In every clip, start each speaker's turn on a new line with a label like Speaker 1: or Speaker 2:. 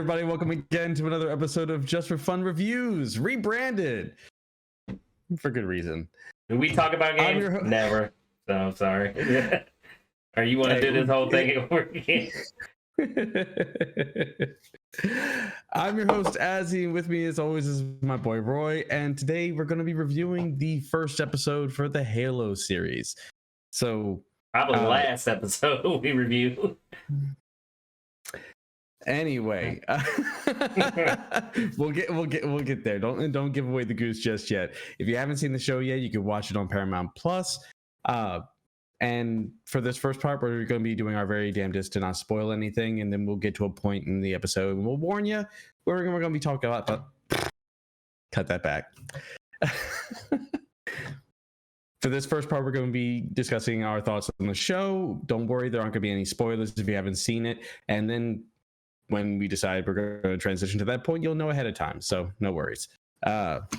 Speaker 1: everybody? Welcome again to another episode of Just for Fun Reviews, rebranded for good reason.
Speaker 2: Do we talk about games? Never. So I'm sorry. Or you want to do this whole thing over again?
Speaker 1: I'm your host, Azzy, and with me as always is my boy Roy, and today we're going to be reviewing the first episode for the Halo series. So
Speaker 2: probably the last episode we reviewed.
Speaker 1: Anyway, we'll get there. Don't give away the goose just yet. If you haven't seen the show yet, you can watch it on Paramount Plus. And for this first part, we're going to be doing our very damnedest to not spoil anything, and then we'll get to a point in the episode and we'll warn you we're going to be talking about. But cut that back. For this first part, we're going to be discussing our thoughts on the show. Don't worry, there aren't going to be any spoilers if you haven't seen it. And then when we decide we're going to transition to that point, you'll know ahead of time. So no worries. But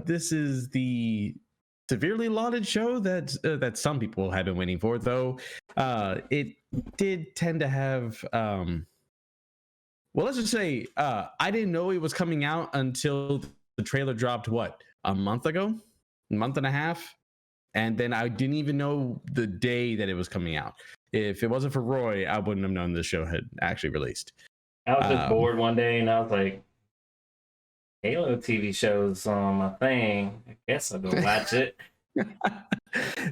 Speaker 1: this is the severely lauded show that some people have been waiting for, though it did tend to have well, let's just say I didn't know it was coming out until the trailer dropped a month ago, a month and a half, and then I didn't even know the day that it was coming out. If it wasn't for Roy, I wouldn't have known this show had actually released.
Speaker 2: I was just bored one day and I was like, Halo TV shows on my thing. I guess I'll go watch it.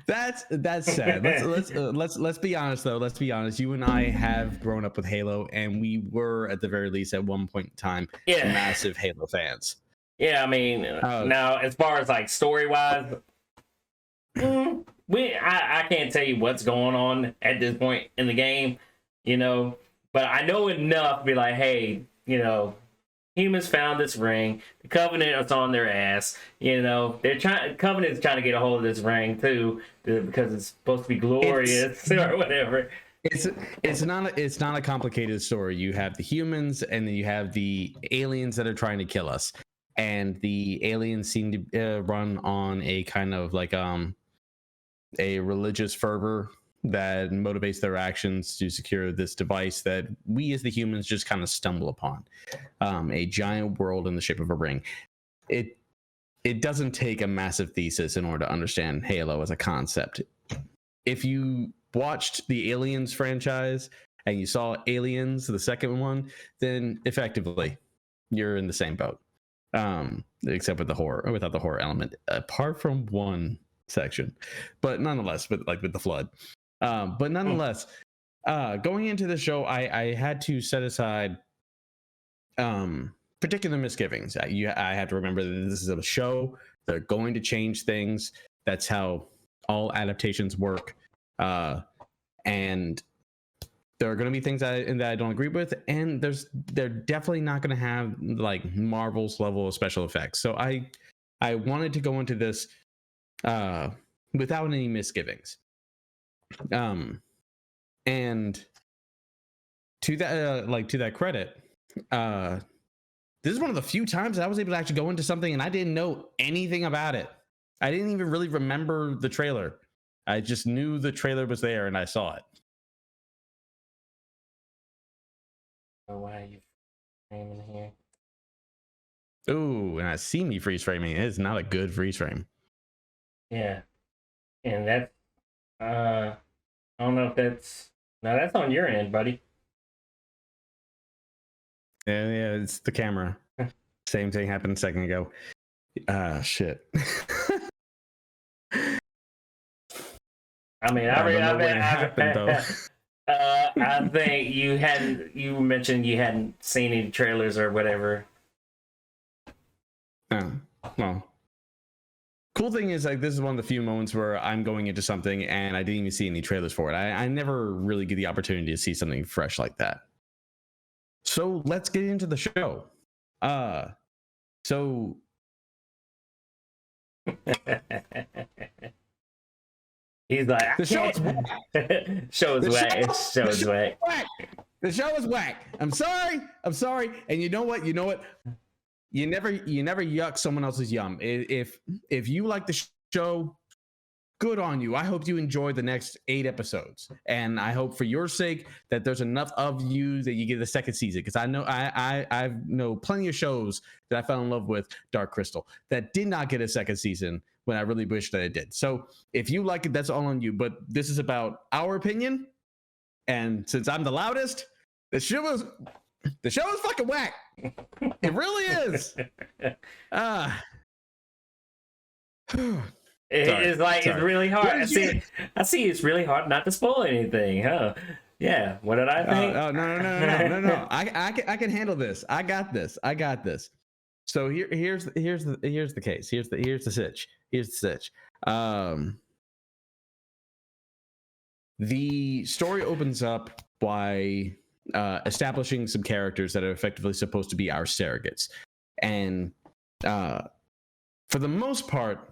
Speaker 1: That's sad. Let's be honest though. Let's be honest. You and I have grown up with Halo, and we were at the very least at one point in time massive Halo fans.
Speaker 2: Yeah, I mean, now as far as like story wise, I can't tell you what's going on at this point in the game, but I know enough to be like, hey, humans found this ring. The Covenant is on their ass. Covenant's trying to get a hold of this ring too, because it's supposed to be glorious or whatever.
Speaker 1: It's not a complicated story. You have the humans, and then you have the aliens that are trying to kill us. And the aliens seem to run on a kind of like a religious fervor that motivates their actions to secure this device that we as the humans just kind of stumble upon. A giant world in the shape of a ring. It doesn't take a massive thesis in order to understand Halo as a concept. If you watched the Aliens franchise and you saw Aliens, the second one, then effectively you're in the same boat. Except with without the horror element, apart from one section, but nonetheless, with the flood. But nonetheless, going into the show, I had to set aside particular misgivings. I had to remember that this is a show. They're going to change things. That's how all adaptations work. And there are going to be things that I don't agree with, and they're definitely not going to have like Marvel's level of special effects. So I wanted to go into this without any misgivings. And to that credit, this is one of the few times I was able to actually go into something and I didn't know anything about it. I didn't even really remember the trailer. I just knew the trailer was there and I saw it.
Speaker 2: Why are you framing here?
Speaker 1: Ooh, and I see me freeze framing. It is not a good freeze frame.
Speaker 2: Yeah, and that's I don't know if that's on your end, buddy.
Speaker 1: Yeah, it's the camera. Same thing happened a second ago. Shit.
Speaker 2: I mean, I think you mentioned you hadn't seen any trailers or whatever.
Speaker 1: Well, cool thing is, like, this is one of the few moments where I'm going into something and I didn't even see any trailers for it. I never really get the opportunity to see something fresh like that. So let's get into the show. So
Speaker 2: he's like,
Speaker 1: the show is whack.
Speaker 2: Show is whack.
Speaker 1: The show is whack. I'm sorry. And you know what? You never yuck someone else's yum. If you like the show, good on you. I hope you enjoy the next 8 episodes, and I hope for your sake that there's enough of you that you get the second season. Because I know I know plenty of shows that I fell in love with, Dark Crystal, that did not get a second season when I really wish that it did. So if you like it, that's all on you. But this is about our opinion, and since I'm the loudest, the show is fucking whack. It really is.
Speaker 2: It's like it's really hard. I see. It's really hard not to spoil anything, huh? Yeah. What did I think?
Speaker 1: No. I can handle this. I got this. So here's the case. Here's the sitch. The story opens up by establishing some characters that are effectively supposed to be our surrogates, and for the most part,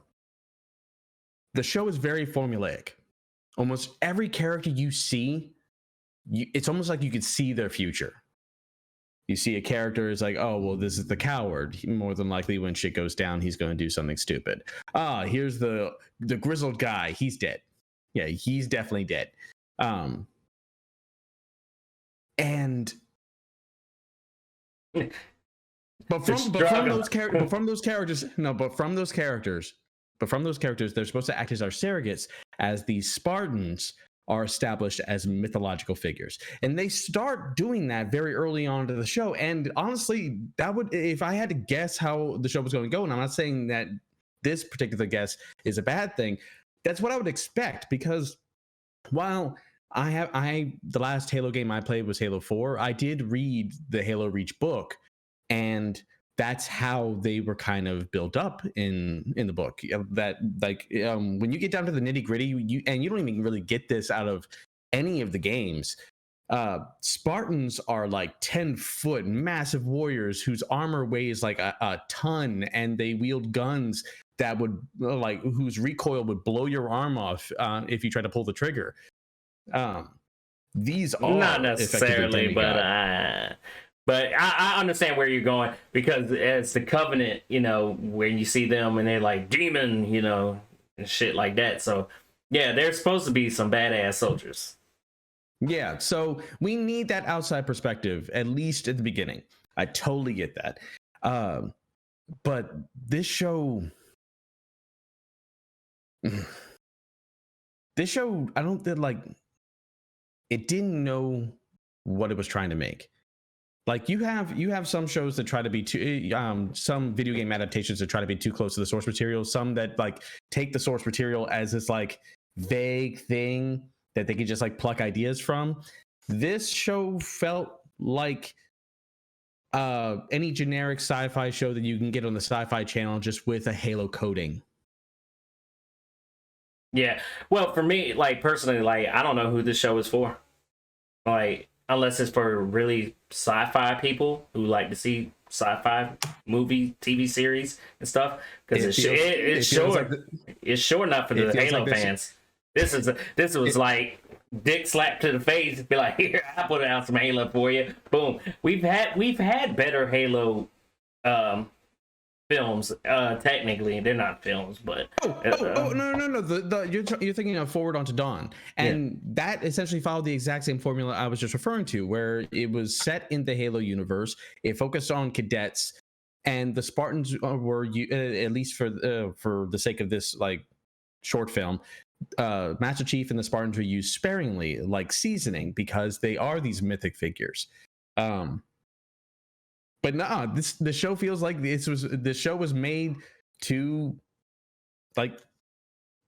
Speaker 1: the show is very formulaic. Almost every character you see, it's almost like you could see their future. You see a character is like, oh, well, this is the coward. More than likely, when shit goes down, he's going to do something stupid. Here's the grizzled guy. He's dead. Yeah, he's definitely dead. And from those characters, they're supposed to act as our surrogates, as these Spartans are established as mythological figures. And they start doing that very early on into the show. And honestly, that would, if I had to guess how the show was going to go, and I'm not saying that this particular guess is a bad thing, that's what I would expect. Because while the last Halo game I played was Halo 4, I did read the Halo Reach book, and that's how they were kind of built up in the book. That when you get down to the nitty gritty, you don't even really get this out of any of the games. Spartans are like 10-foot massive warriors whose armor weighs like a ton, and they wield guns that would whose recoil would blow your arm off if you try to pull the trigger. These are
Speaker 2: not necessarily, but I understand where you're going, because it's the Covenant, when you see them and they're like demon, and shit like that. So yeah, they're supposed to be some badass soldiers.
Speaker 1: Yeah, so we need that outside perspective, at least at the beginning. I totally get that. But this show, I don't think it didn't know what it was trying to make. Like you have some shows that try to be too, some video game adaptations that try to be too close to the source material. Some that take the source material as this vague thing that they could just pluck ideas from. This show felt like any generic sci-fi show that you can get on the Sci-Fi Channel, just with a Halo coding.
Speaker 2: Yeah, well, for me, personally, I don't know who this show is for. Unless it's for really sci-fi people who like to see sci-fi movie, TV series and stuff, because it's sure not for the Halo fans. This was dick slap to the face. Be like, here, I put out some Halo for you. Boom. We've had better Halo films. Technically, they're not films, but
Speaker 1: no. You're thinking of Forward Unto Dawn, and that essentially followed the exact same formula I was just referring to, where it was set in the Halo universe. It focused on cadets, and the Spartans were, at least for the sake of this short film, Master Chief and the Spartans were used sparingly, like seasoning, because they are these mythic figures. But the show feels like the show was made to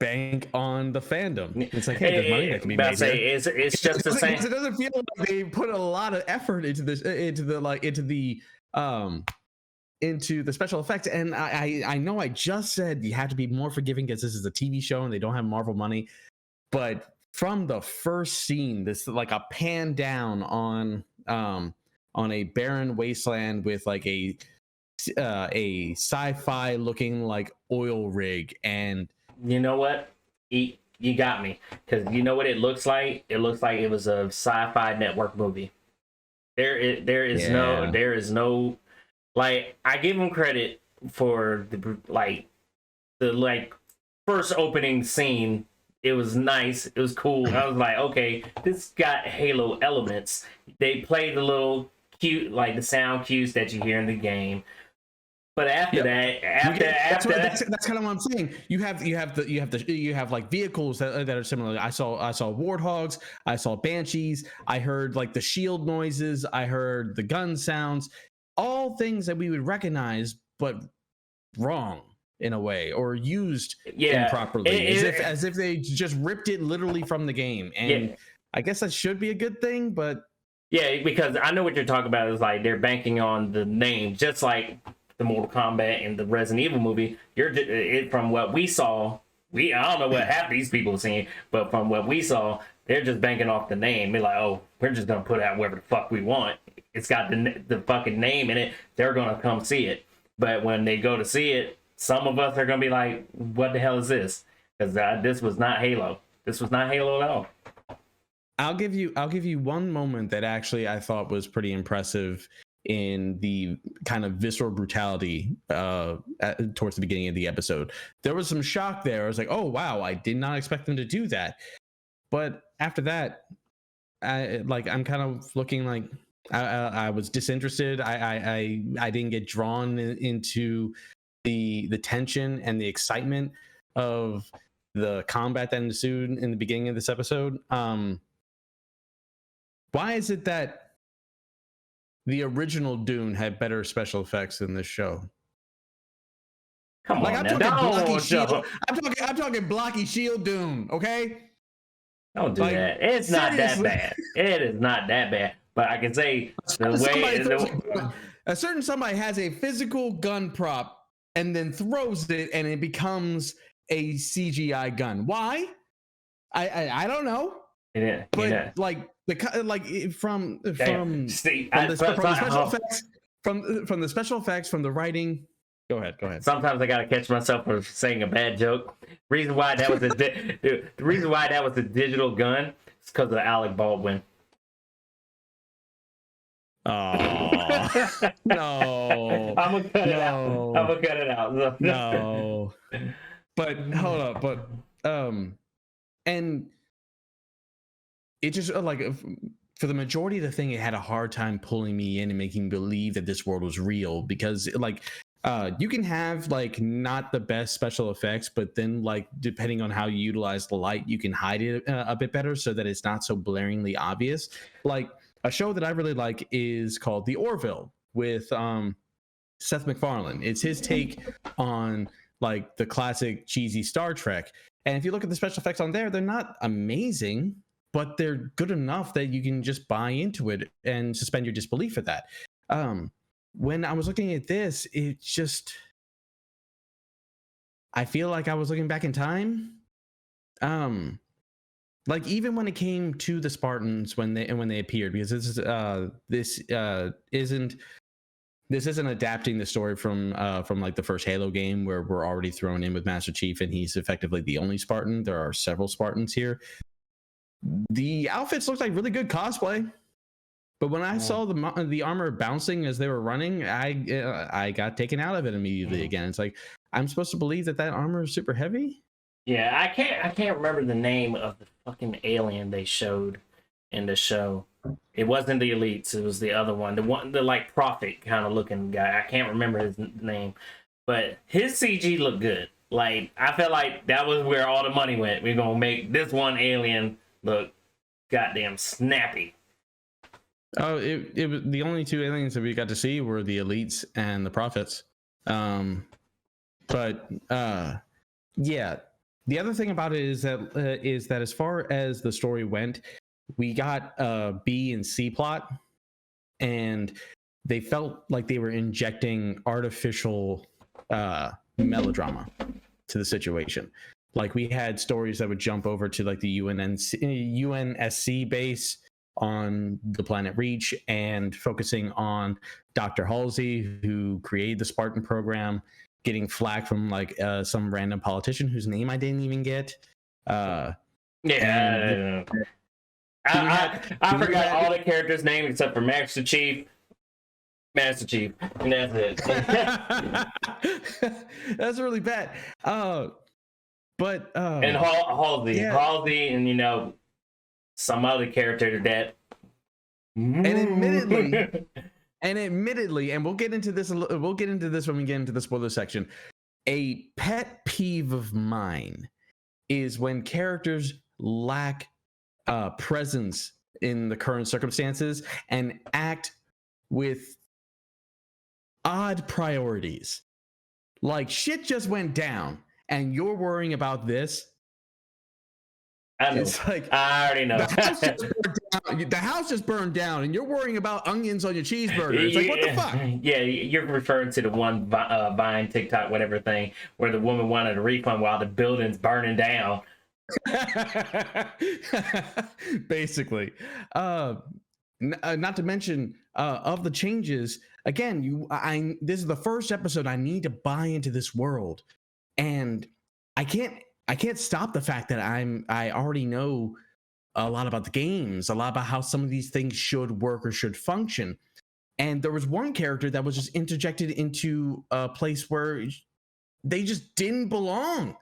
Speaker 1: bank on the fandom. It's like, hey, there's money that can be made.
Speaker 2: It's just the same.
Speaker 1: It doesn't feel like they put a lot of effort into this, into the special effects. And I know I just said you have to be more forgiving because this is a TV show and they don't have Marvel money, but from the first scene, this a pan down on a barren wasteland with a sci-fi looking oil rig. And
Speaker 2: you know what, you got me, because you know what it looks like. It looks like it was a Sci-Fi Network movie. There is no I give them credit for the first opening scene It was nice. It was cool. I was like, okay, this got Halo elements. They played the little cute, like the sound cues that you hear in the game. But after that,
Speaker 1: that's kind of what I'm saying. You have like vehicles that are similar. I saw warthogs, I saw banshees, I heard like the shield noises, I heard the gun sounds, all things that we would recognize, but wrong in a way, or used improperly, as if they just ripped it literally from the game. And I guess that should be a good thing, but
Speaker 2: because I know what you're talking about is like they're banking on the name, just like the Mortal Kombat and the Resident Evil movie. From what we saw, I don't know what half these people are saying, but from what we saw, they're just banking off the name. They're like, oh, we're just gonna put out whatever the fuck we want. It's got the fucking name in it. They're gonna come see it. But when they go to see it, some of us are gonna be like, what the hell is this? Because this was not Halo. This was not Halo at all.
Speaker 1: I'll give you one moment that actually I thought was pretty impressive in the kind of visceral brutality towards the beginning of the episode. There was some shock there. I was like, oh wow, I did not expect them to do that. But after that, I'm kind of looking like I was disinterested. I didn't get drawn into the tension and the excitement of the combat that ensued in the beginning of this episode. Why is it that the original Dune had better special effects than this show?
Speaker 2: Come on,
Speaker 1: I'm talking blocky shield Dune, okay?
Speaker 2: Don't do that. It's not that bad. It is not that bad. But I can say
Speaker 1: a certain somebody has a physical gun prop and then throws it and it becomes a CGI gun. Why? I don't know. But like from the special effects, from the writing. Go ahead.
Speaker 2: Sometimes I gotta catch myself for saying a bad joke. The reason why that was a digital gun is because of Alec Baldwin.
Speaker 1: Oh no!
Speaker 2: I'm gonna cut it out.
Speaker 1: No, but hold up, but and it just like for the majority of the thing, it had a hard time pulling me in and making me believe that this world was real, because like you can have like not the best special effects, but then like depending on how you utilize the light, you can hide it a bit better so that it's not so blaringly obvious. Like a show that I really like is called The Orville with Seth MacFarlane. It's his take on like the classic cheesy Star Trek. And if you look at the special effects on there, they're not amazing, but they're good enough that you can just buy into it and suspend your disbelief at that. When I was looking at this, it just, I feel like I was looking back in time. Like even when it came to the Spartans when they appeared, because this isn't adapting the story from like the first Halo game where we're already thrown in with Master Chief and he's effectively the only Spartan. There are several Spartans here. The outfits looked like really good cosplay, but when I saw the armor bouncing as they were running, I got taken out of it immediately again. It's like, I'm supposed to believe that armor is super heavy.
Speaker 2: Yeah, I can't remember the name of the fucking alien they showed in the show. It wasn't the elites, it was the other one, the like prophet kind of looking guy. I can't remember his name, but his CG looked good. Like I felt like that was where all the money went. We're gonna make this one alien look goddamn snappy.
Speaker 1: Oh, it was the only two aliens that we got to see were the elites and the prophets. But yeah. The other thing about it is that as far as the story went, we got a B and C plot, and they felt like they were injecting artificial melodrama to the situation. Like we had stories that would jump over to like the UNSC base on the planet Reach and focusing on Dr. Halsey, who created the Spartan program, getting flack from like some random politician whose name I didn't even get.
Speaker 2: I forgot all the characters' names except for Master Chief, and that's it.
Speaker 1: That's really bad. But
Speaker 2: And Halsey,
Speaker 1: yeah.
Speaker 2: Halsey, and some other character that.
Speaker 1: And admittedly, and we'll get into this. We'll get into this when we get into the spoiler section. A pet peeve of mine is when characters lack presence in the current circumstances and act with odd priorities. Like shit just went down, and you're worrying about this.
Speaker 2: I know.
Speaker 1: It's like
Speaker 2: I already know.
Speaker 1: the house just burned down, and you're worrying about onions on your cheeseburger. It's like, what the fuck?
Speaker 2: Yeah, you're referring to the one Vine, TikTok, whatever thing, where the woman wanted a refund while the building's burning down.
Speaker 1: Basically, not to mention of the changes. Again, this is the first episode. I need to buy into this world, and I can't stop the fact that I already know a lot about the games, a lot about how some of these things should work or should function. And there was one character that was just interjected into a place where they just didn't belong.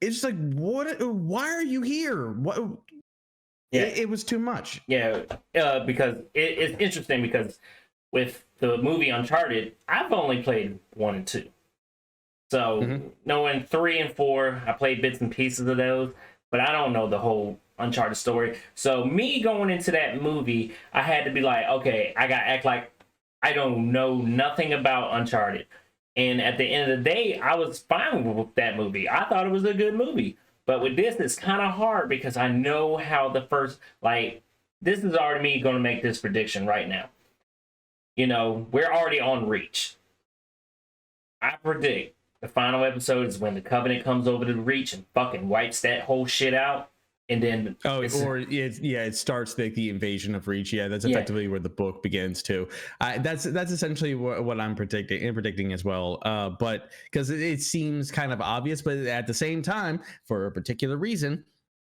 Speaker 1: It's like, what? Why are you here? What?
Speaker 2: Yeah,
Speaker 1: it was too much.
Speaker 2: Yeah, because it's interesting because with the movie Uncharted, I've only played 1 and 2. So knowing 3 and 4, I played bits and pieces of those, but I don't know the whole Uncharted story. So me going into that movie, I had to be like, okay, I gotta act like I don't know nothing about Uncharted. And at the end of the day, I was fine with that movie. I thought it was a good movie. But with this, it's kind of hard because I know how the first, this is already me going to make this prediction right now. We're already on Reach. I predict the final episode is when the Covenant comes over to Reach and fucking wipes that whole shit out. And then
Speaker 1: it starts the invasion of Reach. Yeah, that's effectively where the book begins too. That's essentially what I'm predicting as well. But because it seems kind of obvious, but at the same time, for a particular reason,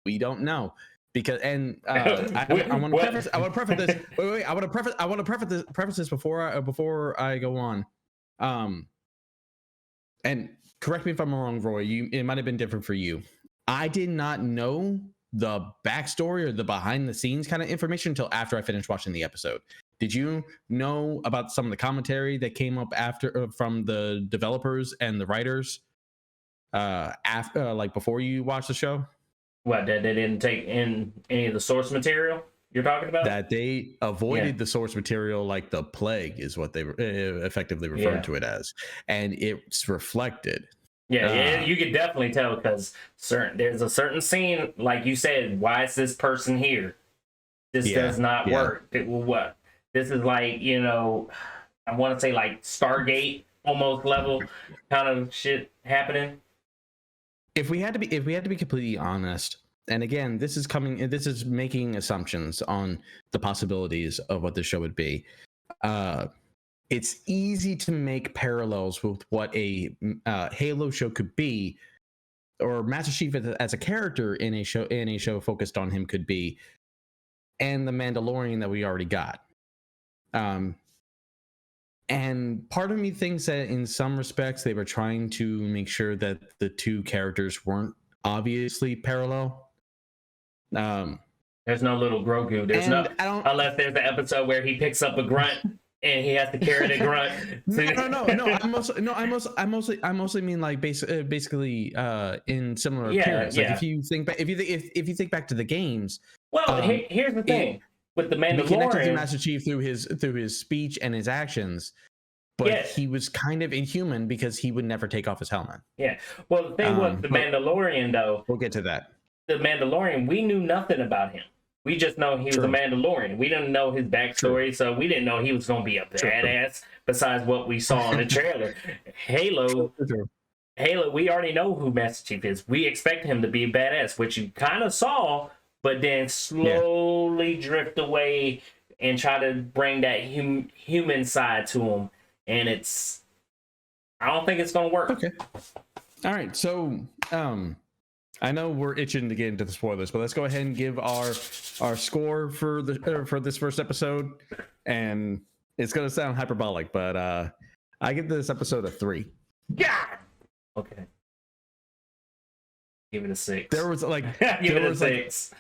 Speaker 1: we don't know. Because I want to preface this. Wait. I want to preface this before I go on. And correct me if I'm wrong, Roy. It might have been different for you. I did not know the backstory or the behind the scenes kind of information until after I finished watching the episode. Did you know about some of the commentary that came up after from the developers and the writers after, before you watched the show?
Speaker 2: What, that they didn't take in any of the source material you're talking about?
Speaker 1: That they avoided the source material like the plague is what they effectively referred to it as, and it's reflected.
Speaker 2: Yeah, you could definitely tell because there's a certain scene, like you said, why is this person here? This does not work. What? This is like, I want to say like Stargate almost level kind of shit happening.
Speaker 1: If we had to be completely honest, and again, this is making assumptions on the possibilities of what the show would be. It's easy to make parallels with what a Halo show could be, or Master Chief as a character in a show focused on him could be, and the Mandalorian that we already got. And part of me thinks that in some respects they were trying to make sure that the two characters weren't obviously parallel.
Speaker 2: There's no little Grogu. Unless there's the episode where he picks up a grunt and he has to carry the grunt.
Speaker 1: No. I mostly mean like basically in similar appearance. Like if you think back, if you think back to the games.
Speaker 2: Well, here's the thing with the Mandalorian. We connected
Speaker 1: to Master Chief through his speech and his actions, but he was kind of inhuman because he would never take off his helmet. Yeah.
Speaker 2: Well, the thing with the Mandalorian, though,
Speaker 1: we'll get to that.
Speaker 2: The Mandalorian, we knew nothing about him. We just know he was a Mandalorian. We didn't know his backstory, so we didn't know he was going to be a badass. Besides what we saw in the trailer, Halo, we already know who Master Chief is. We expect him to be a badass, which you kind of saw, but then slowly drift away and try to bring that human side to him, and I don't think it's going to work.
Speaker 1: Okay. All right. So, I know we're itching to get into the spoilers, but let's go ahead and give our score for this first episode. And it's gonna sound hyperbolic, but I give this episode a 3.
Speaker 2: God. Okay. Give it a 6.
Speaker 1: There was like
Speaker 2: Give it a
Speaker 1: was
Speaker 2: 6.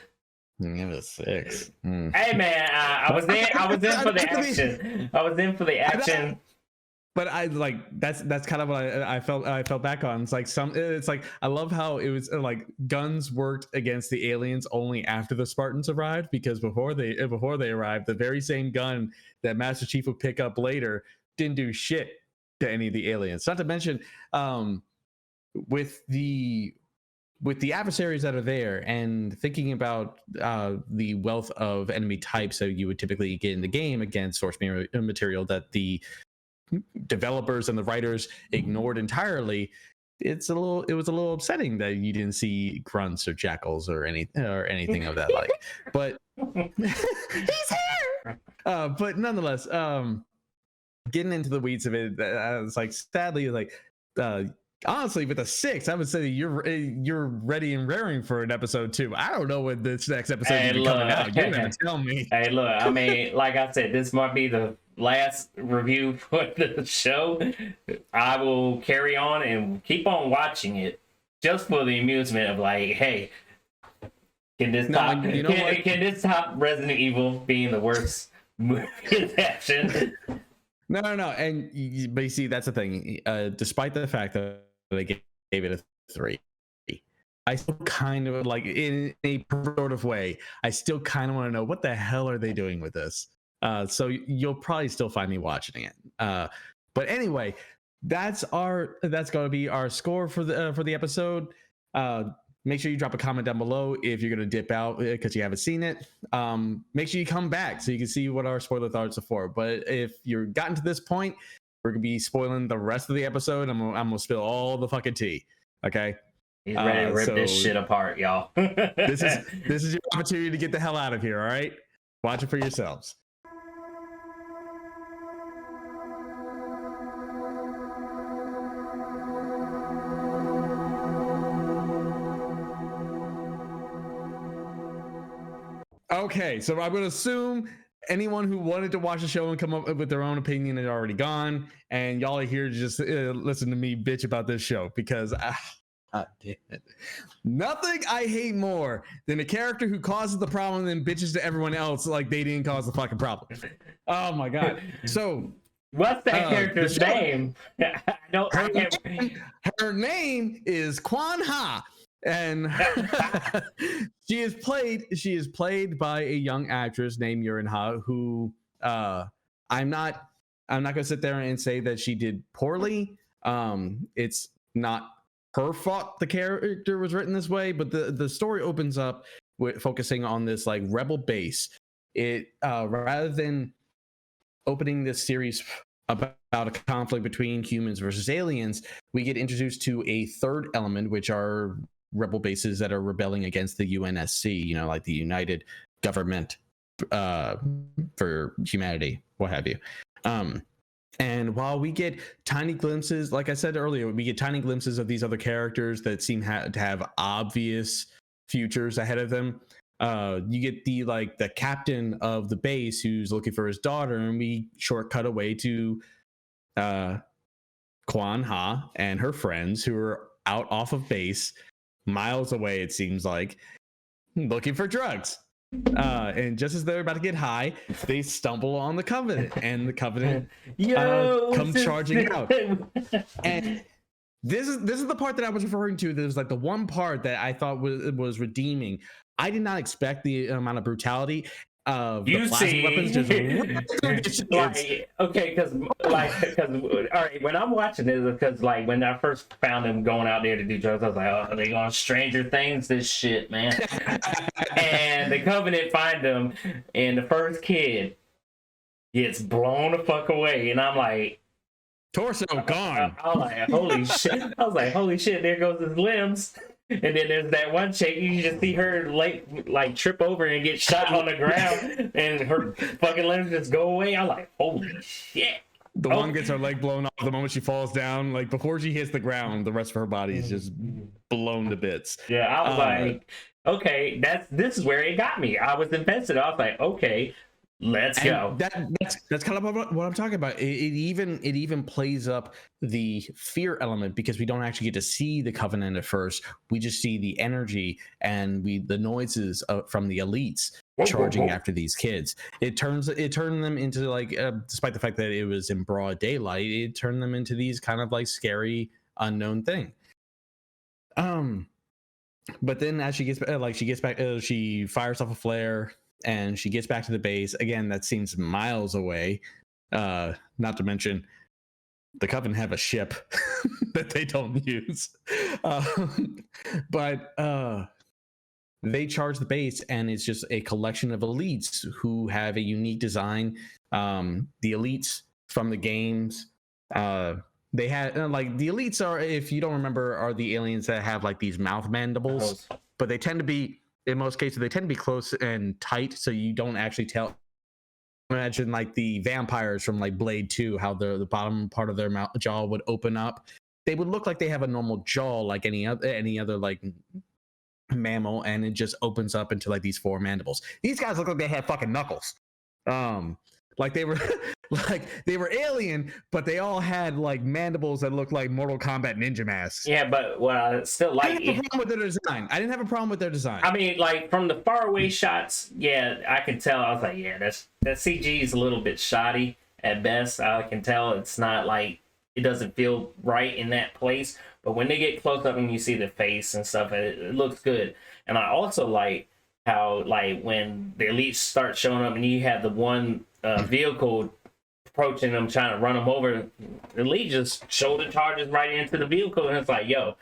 Speaker 1: Give it a 6.
Speaker 2: Hey man, I was in for the action. I was in for the action.
Speaker 1: But I like that's kind of what I felt back on. It's like I love how it was like guns worked against the aliens only after the Spartans arrived, because before they arrived, the very same gun that Master Chief would pick up later didn't do shit to any of the aliens. Not to mention with the adversaries that are there, and thinking about the wealth of enemy types that you would typically get in the game against source material that the developers and the writers ignored entirely, it was a little upsetting that you didn't see grunts or jackals or anything of that like. But he's here. But nonetheless, getting into the weeds of it, it's like sadly like. Honestly, with a 6, I would say you're ready and raring for an episode 2. I don't know when this next episode is coming out. You're gonna tell me.
Speaker 2: Hey, look, I mean, like I said, this might be the last review for the show. I will carry on and keep on watching it just for the amusement of like, hey, can this top Resident Evil being the worst movie adaptation?
Speaker 1: No. But you see, that's the thing. Despite the fact that they gave it a 3, I still kind of like, in a sort of way, I still kind of want to know what the hell are they doing with this. So you'll probably still find me watching it. But anyway, that's going to be our score for the episode. Make sure you drop a comment down below if you're going to dip out because you haven't seen it. Make sure you come back so you can see what our spoiler thoughts are for. But if you've gotten to this point, we're going to be spoiling the rest of the episode. I'm going to spill all the fucking tea. Okay?
Speaker 2: He's ready to rip this shit apart, y'all.
Speaker 1: This is your opportunity to get the hell out of here, all right? Watch it for yourselves. Okay, so I'm going to assume anyone who wanted to watch the show and come up with their own opinion had already gone, and y'all are here to just listen to me bitch about this show, because damn it. Nothing I hate more than a character who causes the problem and then bitches to everyone else like they didn't cause the fucking problem. Oh my god. So
Speaker 2: what's that character's name?
Speaker 1: Her name is Quan Ha. And she is played by a young actress named Yurin Ha, who I'm not gonna sit there and say that she did poorly. It's not her fault the character was written this way, but the story opens up with focusing on this like rebel base. It rather than opening this series about a conflict between humans versus aliens, we get introduced to a third element, which are rebel bases that are rebelling against the UNSC, like the United Government for Humanity, what have you. And while we get tiny glimpses, like I said earlier, we get tiny glimpses of these other characters that seem to have obvious futures ahead of them. You get the captain of the base who's looking for his daughter, and we shortcut away to Quan Ha and her friends who are out off of base, miles away, it seems like, looking for drugs. And just as they're about to get high, they stumble on the Covenant, and the Covenant comes charging out. And this is the part that I was referring to. That was like the one part that I thought was redeeming. I did not expect the amount of brutality of the plasma weapons. Just
Speaker 2: because all right, when I'm watching this, because like when I first found them going out there to do drugs, I was like, oh, are they going Stranger Things this shit, man? And the Covenant find them, and the first kid gets blown the fuck away, and I'm like,
Speaker 1: torso gone.
Speaker 2: I was like, holy shit! I was like, holy shit! There goes his limbs. And then there's that one chick, you just see her like trip over and get shot on the ground, and her fucking limbs just go away. I'm like, holy shit.
Speaker 1: The one gets her leg blown off the moment she falls down. Like before she hits the ground, the rest of her body is just blown to bits.
Speaker 2: Yeah, I was like, okay, this is where it got me. I was invested. I was like, okay, Let's go.
Speaker 1: That's kind of what I'm talking about. It even plays up the fear element because we don't actually get to see the Covenant at first. We just see the energy and the noises from the elites charging after these kids. It turned them into like, despite the fact that it was in broad daylight, it turned them into these kind of like scary unknown thing. But then as she gets back, she fires off a flare. And she gets back to the base. Again, that seems miles away. Not to mention, the Coven have a ship that they don't use. But they charge the base, and it's just a collection of elites who have a unique design. The elites from the games, they had like the elites are, if you don't remember, are the aliens that have like these mouth mandibles, but they tend to be. In most cases, they tend to be close and tight, so you don't actually tell. Imagine like the vampires from like Blade 2, how the bottom part of their jaw would open up. They would look like they have a normal jaw, like any other like mammal, and it just opens up into like these four mandibles. These guys look like they have fucking knuckles. Like they were alien, but they all had like mandibles that looked like Mortal Kombat ninja masks.
Speaker 2: Yeah, but what I still like,
Speaker 1: I didn't have a problem with their design. I didn't have a problem with their design.
Speaker 2: I mean, like from the faraway shots, yeah, I can tell. I was like, yeah, that CG is a little bit shoddy at best. I can tell it's not like, it doesn't feel right in that place. But when they get close up and you see the face and stuff, it looks good. And I also like how, like, when the elites start showing up and you have the one vehicle approaching them, trying to run them over, the elite just shoulder charges right into the vehicle, and it's like, yo,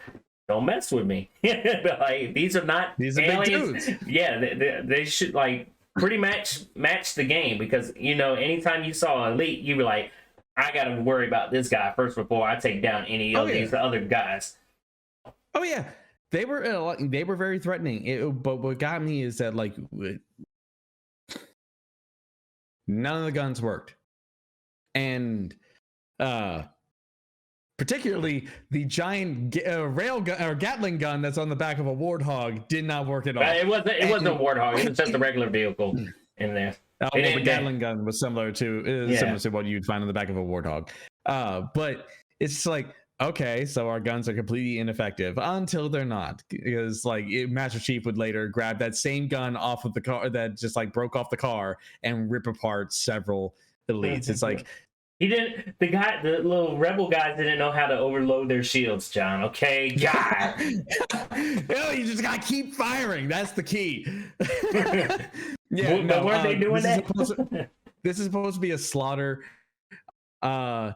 Speaker 2: don't mess with me. Like, these are
Speaker 1: big dudes.
Speaker 2: Yeah, they should like pretty much match the game, because you know, anytime you saw elite, you were like, I gotta worry about this guy first before I take down any of these other guys.
Speaker 1: Oh yeah, they were very threatening. But what got me is that like none of the guns worked, and particularly the giant rail gun or Gatling gun that's on the back of a Warthog did not work at all.
Speaker 2: It wasn't a Warthog. It was just a regular vehicle in there.
Speaker 1: Well, the Gatling gun was similar to what you'd find on the back of a Warthog. But it's like, okay, so our guns are completely ineffective until they're not, because like Master Chief would later grab that same gun off of the car that just like broke off the car and rip apart several elites. It's like,
Speaker 2: he didn't. The little rebel guys didn't know how to overload their shields, John. Okay, God.
Speaker 1: No, you just gotta keep firing. That's the key.
Speaker 2: Yeah, but weren't they doing that?
Speaker 1: This is supposed to be a slaughter. Kwanha,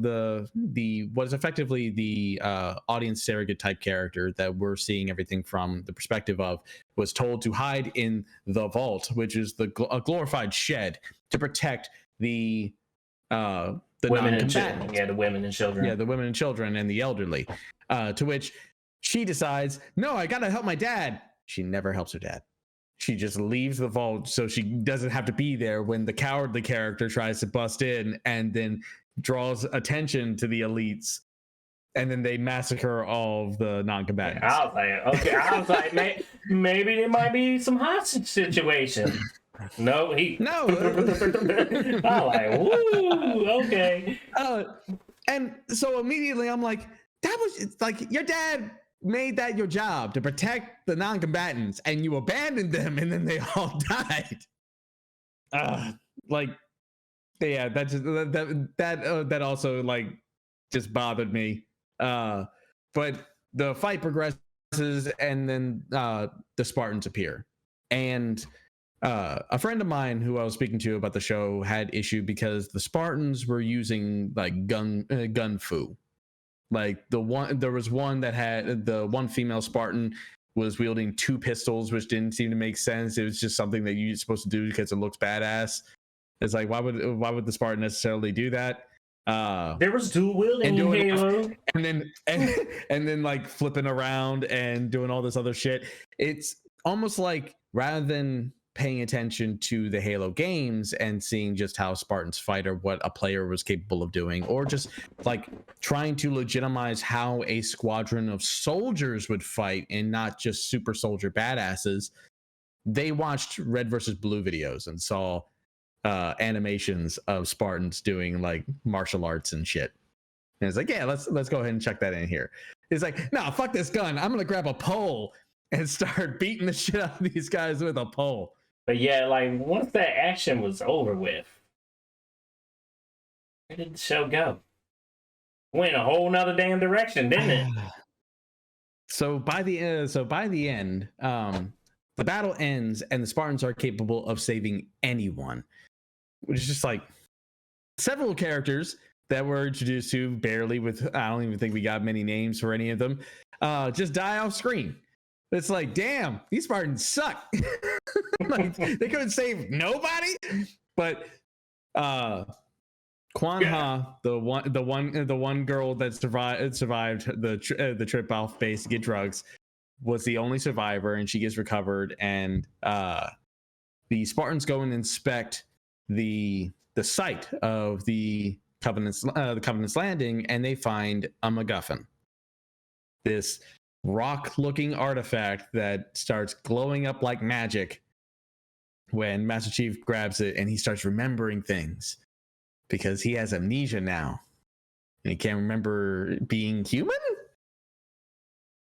Speaker 1: the what is effectively the audience surrogate type character that we're seeing everything from the perspective of, was told to hide in the vault, which is a glorified shed, to protect the
Speaker 2: women and children. Yeah, the women and children.
Speaker 1: Yeah, the women and children and the elderly. To which she decides, no, I gotta help my dad. She never helps her dad. She just leaves the vault so she doesn't have to be there when the cowardly character tries to bust in and then draws attention to the elites. And then they massacre all of the non-combatants.
Speaker 2: I was like, maybe there might be some hostage situation. No. I'm like, woo, okay.
Speaker 1: And so immediately I'm like, it's like your dad made that your job to protect the non-combatants, and you abandoned them, and then they all died. Like, yeah, that also like just bothered me. But the fight progresses, and then the Spartans appear, and a friend of mine who I was speaking to about the show had issue because the Spartans were using like gun fu. Like there was one that had the one female Spartan was wielding two pistols, which didn't seem to make sense. It was just something that you're supposed to do because it looks badass. It's like, why would the Spartan necessarily do that?
Speaker 2: There was dual wielding in Halo,
Speaker 1: and then like flipping around and doing all this other shit. It's almost like, rather than paying attention to the Halo games and seeing just how Spartans fight or what a player was capable of doing, or just like trying to legitimize how a squadron of soldiers would fight and not just super soldier badasses, they watched Red versus Blue videos and saw animations of Spartans doing like martial arts and shit. And it's like, yeah, let's go ahead and check that in here. It's like, no, fuck this gun. I'm gonna grab a pole and start beating the shit out of these guys with a pole.
Speaker 2: But yeah, like once that action was over with, where did the show go? Went a whole nother damn direction, didn't it?
Speaker 1: So by the end, the battle ends and the Spartans are capable of saving anyone, which is just like several characters that were introduced to barely with, I don't even think we got many names for any of them, just die off screen. It's like, damn, these Spartans suck. Like, they couldn't save nobody. But Kwan Ha, the one girl that survived the trip off base to get drugs, was the only survivor, and she gets recovered. And the Spartans go and inspect the site of the Covenant's Landing, and they find a MacGuffin, this rock-looking artifact that starts glowing up like magic when Master Chief grabs it, and he starts remembering things because he has amnesia now, and he can't remember being human.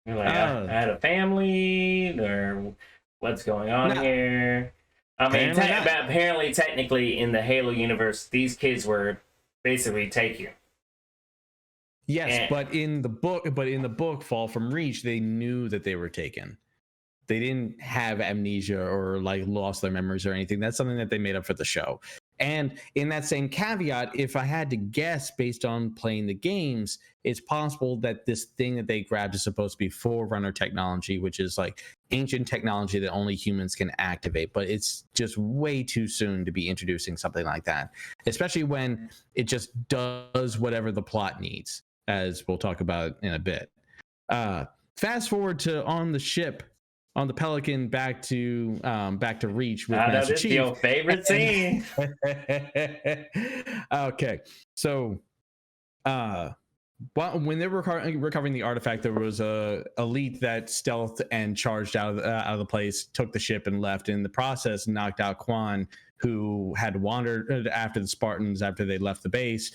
Speaker 2: You're like, I had a family, or what's going on here? I mean, apparently, technically, in the Halo universe, these kids were basically taken.
Speaker 1: Yes, but in the book, Fall from Reach, they knew that they were taken. They didn't have amnesia or like lost their memories or anything. That's something that they made up for the show. And in that same caveat, if I had to guess based on playing the games, it's possible that this thing that they grabbed is supposed to be Forerunner technology, which is like ancient technology that only humans can activate. But it's just way too soon to be introducing something like that, especially when it just does whatever the plot needs, as we'll talk about in a bit. Fast forward to on the ship, on the Pelican, back to Reach with Master Chief.
Speaker 2: Your favorite scene.
Speaker 1: Okay, so when they were recovering the artifact, there was a elite that stealthed and charged out of the place, took the ship and left. In the process, knocked out Quan, who had wandered after the Spartans after they left the base.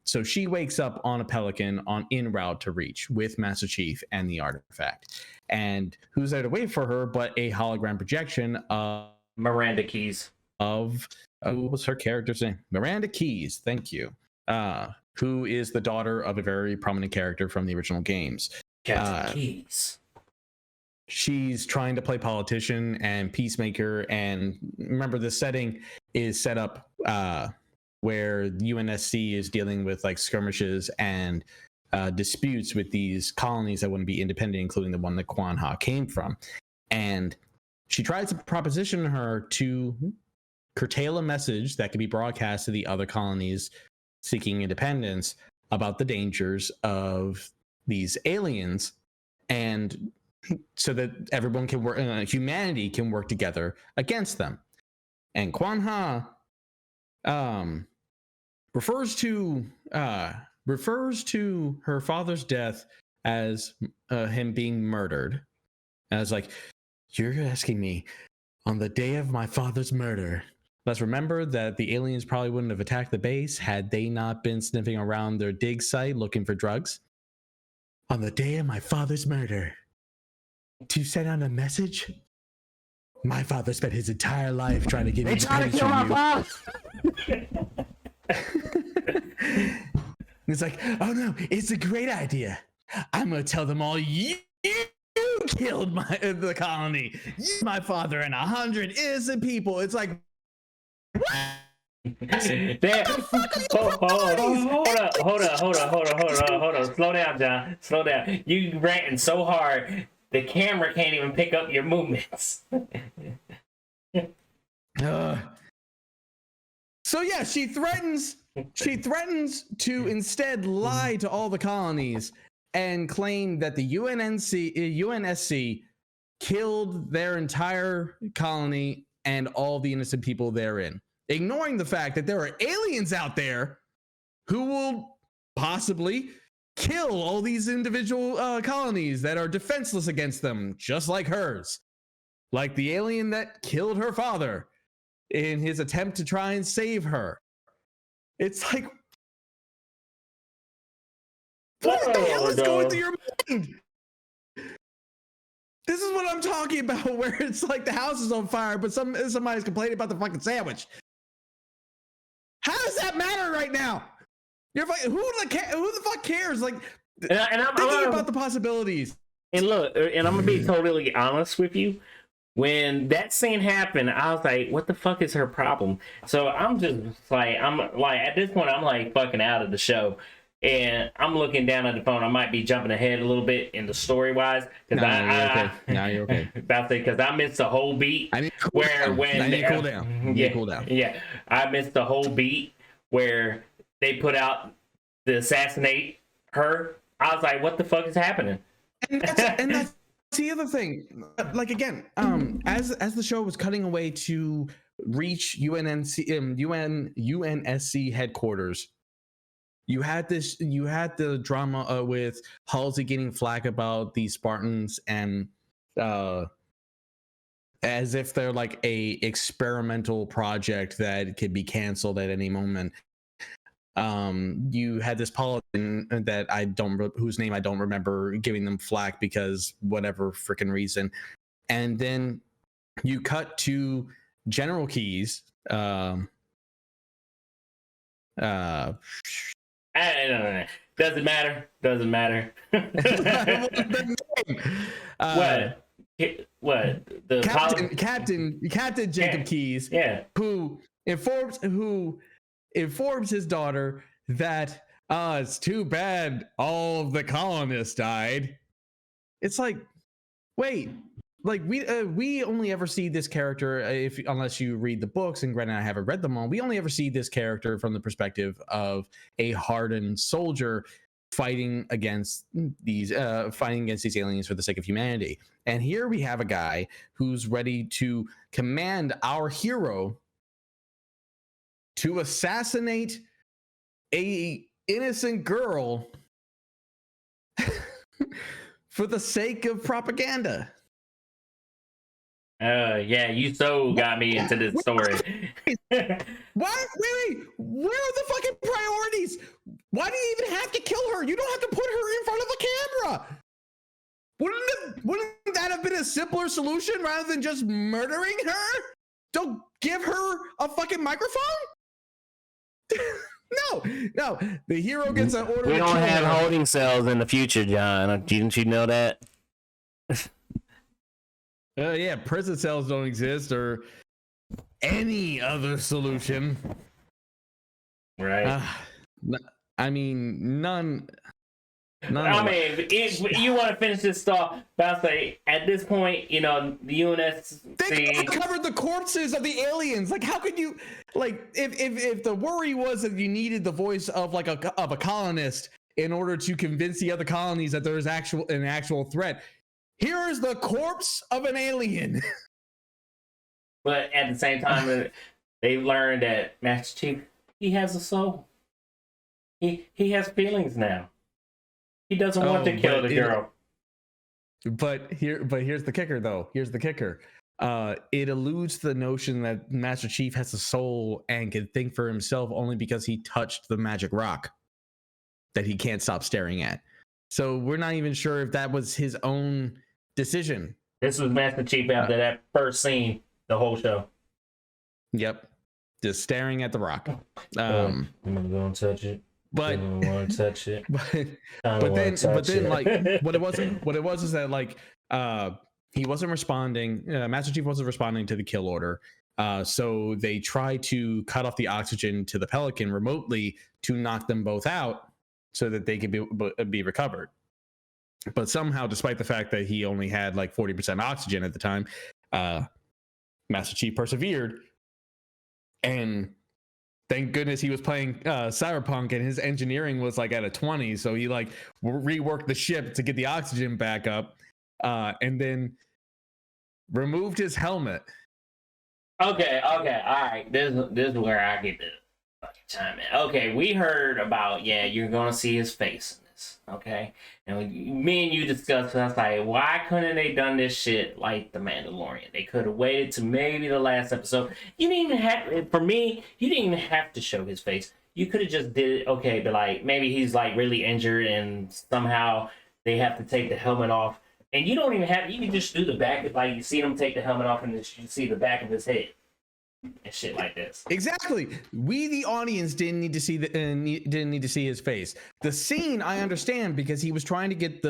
Speaker 1: So she wakes up on a Pelican en route to Reach with Master Chief and the artifact. And who's there to wait for her but a hologram projection of
Speaker 2: Miranda Keyes.
Speaker 1: What was her character's name? Miranda Keyes, thank you. Who is the daughter of a very prominent character from the original games.
Speaker 2: Captain Keyes.
Speaker 1: She's trying to play politician and peacemaker, and remember the setting is set up where UNSC is dealing with like skirmishes and disputes with these colonies that wouldn't be independent, including the one that Kwan Ha came from. And she tries to proposition her to curtail a message that could be broadcast to the other colonies seeking independence about the dangers of these aliens, and so that everyone can work, humanity can work together against them. And Kwan Ha refers to her father's death as him being murdered. And I was like, you're asking me on the day of my father's murder. Let's remember that the aliens probably wouldn't have attacked the base had they not been sniffing around their dig site looking for drugs. On the day of my father's murder, to send out a message? My father spent his entire life trying to get independence from you. It's like, oh no, it's a great idea. I'm gonna tell them all you killed the colony. My father and 100 innocent people. It's like, what?
Speaker 2: Hold up. Slow down, John. Slow down. You ranting so hard, the camera can't even pick up your movements.
Speaker 1: So yeah, she threatens to instead lie to all the colonies and claim that the UNSC killed their entire colony and all the innocent people therein, ignoring the fact that there are aliens out there who will possibly kill all these individual colonies that are defenseless against them, just like hers. like the alien that killed her father in his attempt to try and save her. It's like, what the hell is going through your mind? This is what I'm talking about, where it's like the house is on fire, but somebody's complaining about the fucking sandwich. How does that matter right now? You're like, who the fuck cares? Like, I'm thinking about the possibilities.
Speaker 2: And look, and I'm gonna be totally honest with you. When that scene happened, I was like, "What the fuck is her problem?" So I'm like, at this point, I'm like fucking out of the show, and I'm looking down at the phone. I might be jumping ahead a little bit in the story wise because
Speaker 1: you're okay.
Speaker 2: About to, because I missed the whole beat.
Speaker 1: I need to cool down. Cool down.
Speaker 2: Yeah, I missed the whole beat where they put out to assassinate her. I was like, "What the fuck is happening?"
Speaker 1: And that's the other thing. Like, again, as the show was cutting away to reach UNSC headquarters, you had the drama with Halsey getting flack about the Spartans, and as if they're like a experimental project that could be canceled at any moment. You had this politician that whose name I don't remember, giving them flack because whatever freaking reason. And then you cut to General Keyes.
Speaker 2: Doesn't matter. What? The
Speaker 1: Captain Jacob Keyes.
Speaker 2: Yeah.
Speaker 1: Who informs his daughter that it's too bad all of the colonists died. It's like, wait, like we only ever see this character unless you read the books, and granted I haven't read them all, we only ever see this character from the perspective of a hardened soldier fighting against these aliens for the sake of humanity. And here we have a guy who's ready to command our hero to assassinate a innocent girl for the sake of propaganda.
Speaker 2: Yeah, you so got me into this story.
Speaker 1: Why? Wait, where are the fucking priorities? Why do you even have to kill her? You don't have to put her in front of a camera. Wouldn't that have been a simpler solution rather than just murdering her? Don't give her a fucking microphone? No. The hero gets an order.
Speaker 2: We don't have holding cells in the future, John. Didn't you know that?
Speaker 1: Yeah, prison cells don't exist, or any other solution.
Speaker 2: Right.
Speaker 1: I mean, none.
Speaker 2: I mean, if you want to finish this stuff, but I'll say at this point, you know, the UNSC.
Speaker 1: They covered the corpses of the aliens. Like, how could you? Like, if the worry was that you needed the voice of like a colonist in order to convince the other colonies that there is an actual threat, here is the corpse of an alien.
Speaker 2: But at the same time, they've learned that Master Chief, he has a soul. He has feelings now. He doesn't want to kill the girl.
Speaker 1: But here's the kicker, though. Here's the kicker. It alludes to the notion that Master Chief has a soul and can think for himself only because he touched the magic rock that he can't stop staring at. So we're not even sure if that was his own decision.
Speaker 2: This was Master Chief after that first scene, the whole show.
Speaker 1: Yep. Just staring at the rock.
Speaker 2: I'm gonna go and touch it.
Speaker 1: But
Speaker 2: I don't want to touch it.
Speaker 1: but then like what it was is that like he wasn't responding. Master Chief wasn't responding to the kill order. So they tried to cut off the oxygen to the Pelican remotely to knock them both out so that they could be recovered. But somehow, despite the fact that he only had like 40% oxygen at the time, Master Chief persevered. And thank goodness he was playing Cyberpunk, and his engineering was like at a 20. So he like reworked the ship to get the oxygen back up, and then removed his helmet.
Speaker 2: Okay, all right. This is where I get the fucking time in. Okay, we heard about, you're gonna see his face in this. this, okay? And me and you discussed, I was like, why couldn't they done this shit like The Mandalorian? They could have waited to maybe the last episode. You didn't even have, for me, you didn't even have to show his face. You could have just did it, okay, but like maybe he's like really injured and somehow they have to take the helmet off. And you don't even have, you can just do the back, like you see them take the helmet off and you see the back of his head. And shit like this.
Speaker 1: Exactly. We, the audience, didn't need to see didn't need to see his face. The scene, I understand, because he was trying to get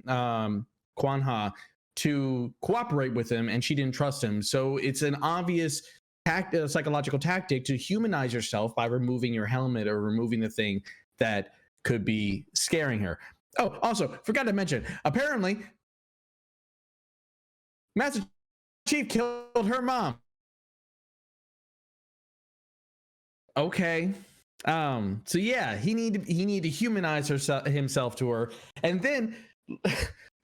Speaker 1: Quan Ha to cooperate with him, and she didn't trust him. So it's an obvious psychological tactic to humanize yourself by removing your helmet or removing the thing that could be scaring her. Oh, also, forgot to mention, apparently, Master Chief killed her mom. Okay. So yeah, he needed to humanize himself to her, and then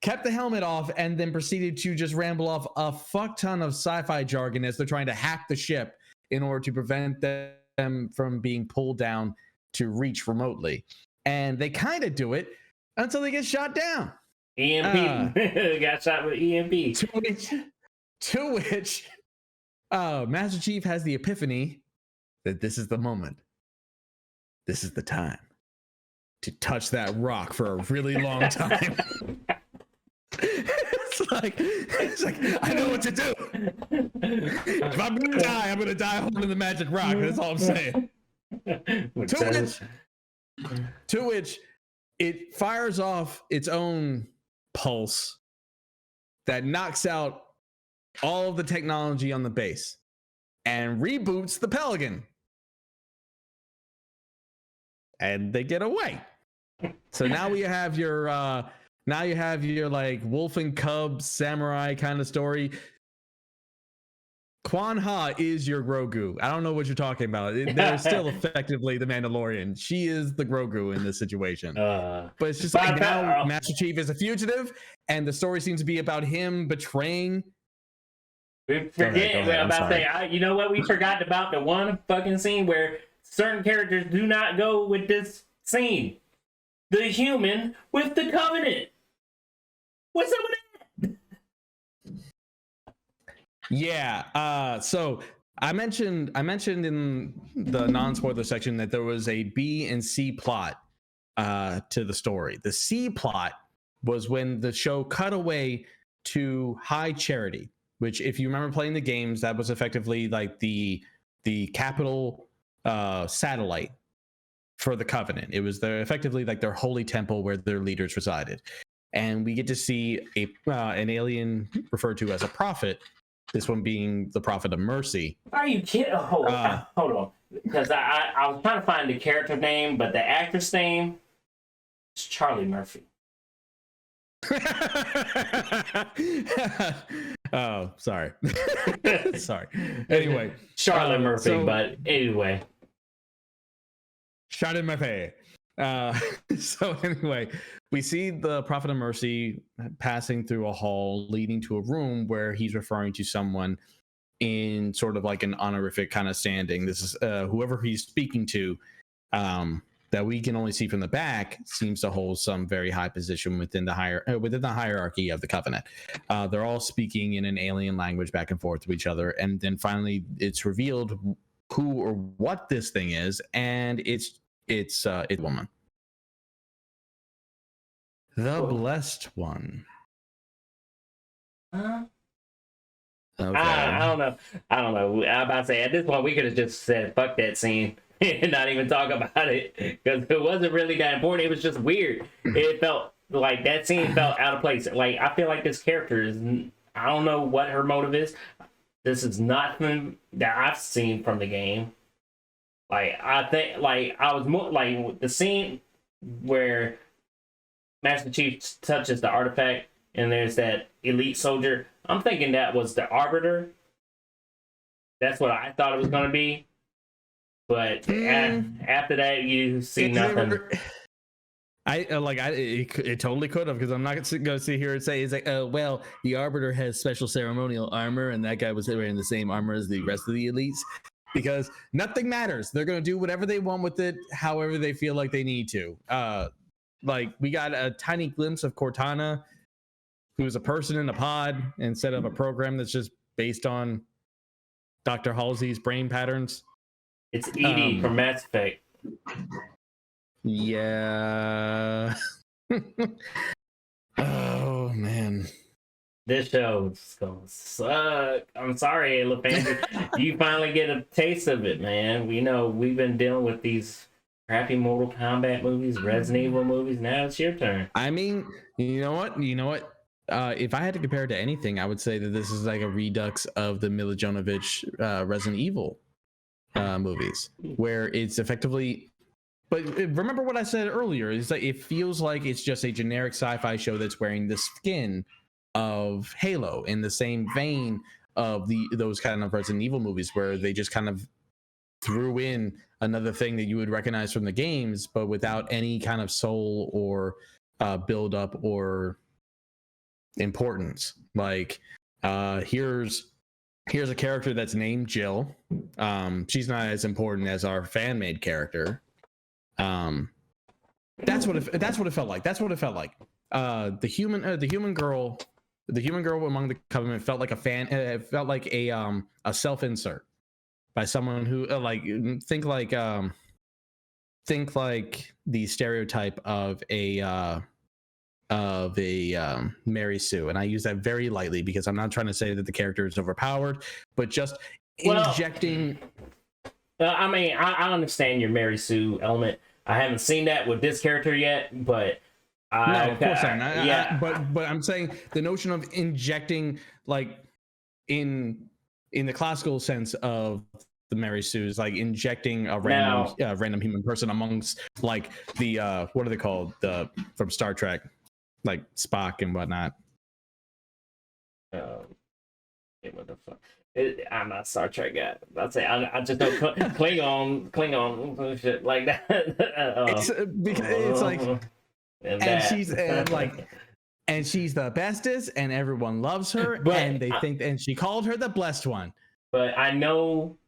Speaker 1: kept the helmet off, and then proceeded to just ramble off a fuck ton of sci-fi jargon as they're trying to hack the ship in order to prevent them from being pulled down to reach remotely. And they kind of do it until they get shot down.
Speaker 2: EMP got shot with EMP.
Speaker 1: To which Master Chief has the epiphany that this is the moment. This is the time to touch that rock for a really long time. it's like I know what to do. If I'm gonna die, I'm gonna die holding the magic rock. That's all I'm saying. To which it fires off its own pulse that knocks out all of the technology on the base and reboots the Pelican. And they get away. So now you have your like wolf and cub samurai kind of story. Quan Ha is your Grogu. I don't know what you're talking about. They're still effectively the Mandalorian. She is the Grogu in this situation. But it's just like now Master Chief is a fugitive, and the story seems to be about him betraying.
Speaker 2: We forget about that. You know what? We forgot about the one fucking scene where certain characters do not go with this scene. The human with the Covenant. What's up with that?
Speaker 1: Yeah. So I mentioned in the non-spoiler section that there was a B and C plot to the story. The C plot was when the show cut away to High Charity, which, if you remember playing the games, that was effectively like the capital satellite for the Covenant. It was effectively like their holy temple where their leaders resided, and we get to see an alien referred to as a prophet. This one being the Prophet of Mercy.
Speaker 2: Are you kidding? Hold on, because I was trying to find the character name, but the actress name is Charlie Murphy.
Speaker 1: Oh, sorry. Sorry. Anyway,
Speaker 2: Charlotte Murphy, but anyway.
Speaker 1: Shot in my face. So anyway, we see the Prophet of Mercy passing through a hall leading to a room where he's referring to someone in sort of like an honorific kind of standing. This is whoever he's speaking to, that we can only see from the back, seems to hold some very high position within the hierarchy of the Covenant. They're all speaking in an alien language back and forth to each other, and then finally it's revealed who or what this thing is, and it's a woman, the Blessed One.
Speaker 2: Okay.
Speaker 1: I
Speaker 2: don't know. I'm about to say, at this point we could have just said fuck that scene and not even talk about it, because it wasn't really that important. It was just weird. It felt like that scene felt out of place. Like, I feel like this character is, I don't know what her motive is. This is nothing that I've seen from the game. Like, I think, like, I was more like the scene where Master Chief touches the artifact and there's that elite soldier. I'm thinking that was the Arbiter. That's what I thought it was going to be. But after that, you see nothing.
Speaker 1: It totally could have, because I'm not going to sit here and say it's like, well, the Arbiter has special ceremonial armor, and that guy was wearing the same armor as the rest of the elites. Because nothing matters. They're going to do whatever they want with it, however they feel like they need to. like we got a tiny glimpse of Cortana, who's a person in a pod instead of a program that's just based on Dr. Halsey's brain patterns.
Speaker 2: It's Edie from Mass Effect.
Speaker 1: Yeah. Oh man.
Speaker 2: This show's gonna suck. I'm sorry, Halo fans. You finally get a taste of it, man. We know we've been dealing with these crappy Mortal Kombat movies, Resident Evil movies. Now it's your turn.
Speaker 1: I mean, you know what? If I had to compare it to anything, I would say that this is like a redux of the Mila Jovovich Resident Evil movies, where it's effectively. But remember what I said earlier, is that it feels like it's just a generic sci-fi show that's wearing the skin of Halo, in the same vein of those kind of Resident Evil movies, where they just kind of threw in another thing that you would recognize from the games, but without any kind of soul or build up or importance. Like here's a character that's named Jill. She's not as important as our fan made character. That's what it felt like. The human girl among the Covenant felt like a fan. It felt like a self insert by someone who think like the stereotype of a Mary Sue, and I use that very lightly because I'm not trying to say that the character is overpowered, but just injecting.
Speaker 2: I mean, I understand your Mary Sue element. I haven't seen that with this character yet, but
Speaker 1: no, of course not. But I'm saying the notion of injecting, like in the classical sense of the Mary Sue, is like injecting a random human person amongst like the what are they called, from Star Trek, like Spock and whatnot.
Speaker 2: What the fuck? I'm not a Star Trek guy. I'd say I just know Klingon shit like that.
Speaker 1: It's like, and she's the bestest, and everyone loves her, and she called her the blessed one.
Speaker 2: But I know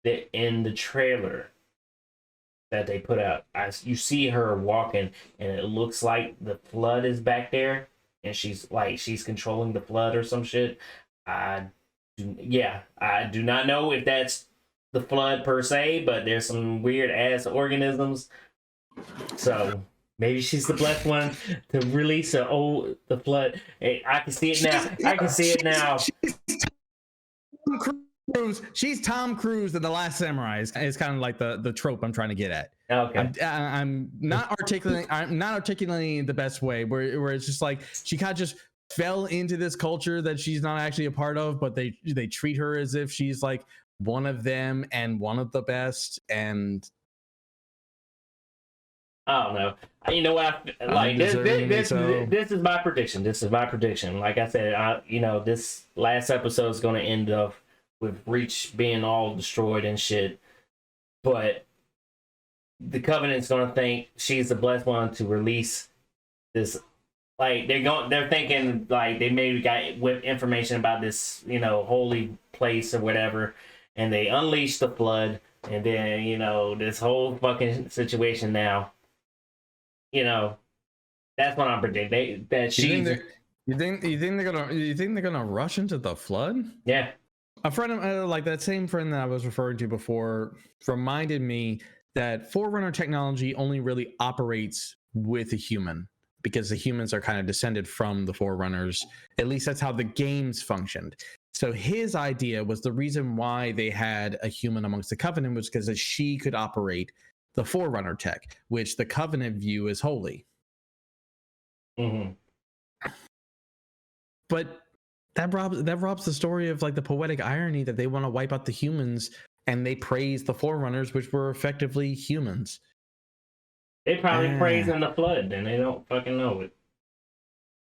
Speaker 2: that in the trailer that they put out, you see her walking, and it looks like the flood is back there, and she's controlling the flood or some shit. I do not know if that's the flood per se, but there's some weird ass organisms. So maybe she's the blessed one to release the flood. Hey, I can see it now.
Speaker 1: She's Tom Cruise in The Last Samurai. It's kind of like the trope I'm trying to get at.
Speaker 2: Okay.
Speaker 1: I'm not articulating the best way, where it's just like she kind of just fell into this culture that she's not actually a part of, but they treat her as if she's like one of them and one of the best. And
Speaker 2: I don't know. You know what? This is my prediction. Like I said, this last episode is going to end up with Reach being all destroyed and shit. But the Covenant's going to think she's the blessed one to release this. Like they're thinking like they maybe got with information about this, holy place or whatever, and they unleash the flood, and then this whole fucking situation now. That's what I'm predicting.
Speaker 1: You think they're gonna rush into the flood?
Speaker 2: Yeah.
Speaker 1: A friend of like that same friend that I was referring to before reminded me that Forerunner technology only really operates with a human, because the humans are kind of descended from the Forerunners. At least that's how the games functioned. So his idea was the reason why they had a human amongst the Covenant was because she could operate the Forerunner tech, which the Covenant view as holy.
Speaker 2: Mm-hmm.
Speaker 1: But that robs the story of like the poetic irony that they want to wipe out the humans, and they praise the Forerunners, which were effectively humans.
Speaker 2: They probably praising the flood, and they don't fucking know it.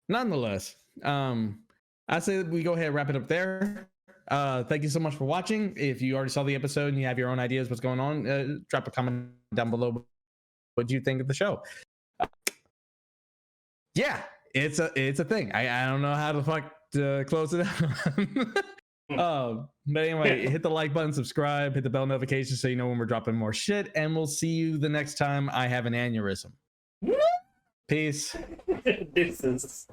Speaker 1: Nonetheless, I say that we go ahead and wrap it up there. Thank you so much for watching. If you already saw the episode and you have your own ideas what's going on, drop a comment down below. What do you think of the show? Yeah, it's a thing. I don't know how the fuck to close it out. But anyway, hit the like button, subscribe, hit the bell notification so you know when we're dropping more shit, and we'll see you the next time I have an aneurysm. Peace.
Speaker 2: Deuces.